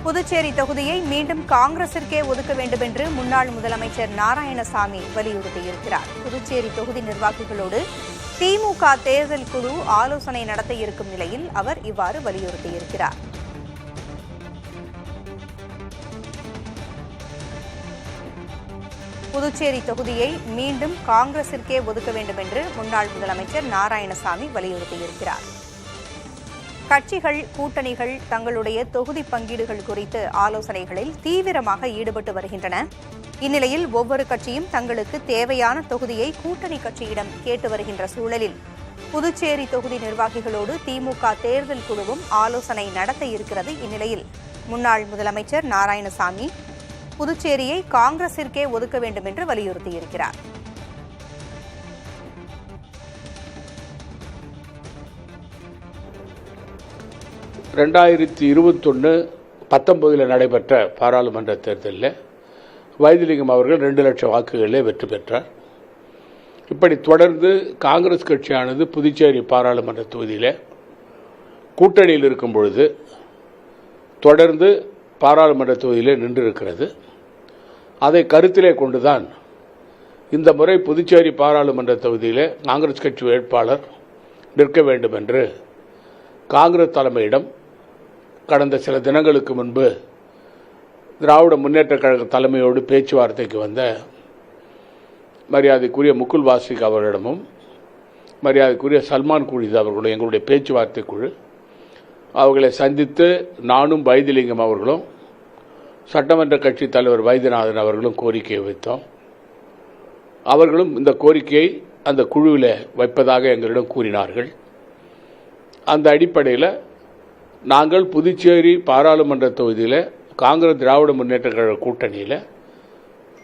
புதுச்சேரி தொகுதியை மீண்டும் காங்கிரசிற்கே ஒதுக்க வேண்டும் என்று முன்னாள் முதலமைச்சர் நாராயணசாமி வலியுறுத்தியிருக்கிறார். புதுச்சேரி தொகுதி நிர்வாகிகளோடு திமுக தேர்தல் குழு ஆலோசனை நடத்த இருக்கும் நிலையில் அவர் இவ்வாறு வலியுறுத்தியிருக்கிறார். புதுச்சேரி தொகுதியை மீண்டும் காங்கிரசிற்கே ஒதுக்க வேண்டும் என்று முன்னாள் முதலமைச்சர் நாராயணசாமி வலியுறுத்தியிருக்கிறார். கட்சிகள், கூட்டணிகள் தங்களுடைய தொகுதி பங்கீடுகள் குறித்து ஆலோசனைகளில் தீவிரமாக ஈடுபட்டு வருகின்றன. இந்நிலையில் ஒவ்வொரு கட்சியும் தங்களுக்கு தேவையான தொகுதியை கூட்டணி கட்சியிடம் கேட்டு வருகின்ற சூழலில் புதுச்சேரி தொகுதி நிர்வாகிகளோடு திமுக தேர்தல் குழுவும் ஆலோசனை நடத்த இருக்கிறது. இந்நிலையில் முன்னாள் முதலமைச்சர் நாராயணசாமி புதுச்சேரியை காங்கிரசிற்கே ஒதுக்க வேண்டும் என்று வலியுறுத்தியிருக்கிறார். ரெண்டாயிரத்தி 2021-19 நடைபெற்ற பாராளுமன்ற தேர்தலில் வைத்திலிங்கம் அவர்கள் 2 லட்சம் வாக்குகளிலே வெற்றி பெற்றார். இப்படி தொடர்ந்து காங்கிரஸ் கட்சியானது புதுச்சேரி பாராளுமன்ற தொகுதியில் கூட்டணியில் இருக்கும் பொழுது தொடர்ந்து பாராளுமன்ற தொகுதியிலே நின்றிருக்கிறது. அதை கருத்திலே கொண்டுதான் இந்த முறை புதுச்சேரி பாராளுமன்ற தொகுதியில் காங்கிரஸ் கட்சி வேட்பாளர் நிற்க வேண்டும் என்று காங்கிரஸ் தலைமையிடம் கடந்த சில தினங்களுக்கு முன்பு திராவிட முன்னேற்ற கழக தலைமையோடு பேச்சுவார்த்தைக்கு வந்த மரியாதைக்குரிய முகுல் வாஸ்னிக் அவர்களிடமும் மரியாதைக்குரிய சல்மான் குர்ஷித் அவர்களும் எங்களுடைய பேச்சுவார்த்தை குழு அவர்களை சந்தித்து நானும் வைத்திலிங்கம் அவர்களும் சட்டமன்ற கட்சி தலைவர் வைத்தியநாதன் அவர்களும் கோரிக்கையை வைத்தோம். அவர்களும் இந்த கோரிக்கையை அந்த குழுவில் வைப்பதாக எங்களிடம் கூறினார்கள். அந்த அடிப்படையில் நாங்கள் புதுச்சேரி பாராளுமன்ற தொகுதியில் காங்கிரஸ் திராவிட முன்னேற்ற கழக கூட்டணியில்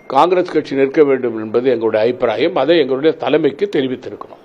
காங்கிரஸ் கட்சி நிற்க வேண்டும் என்பது எங்களுடைய அபிப்பிராயம். அதை எங்களுடைய தலைமைக்கு தெரிவித்திருக்கிறோம்.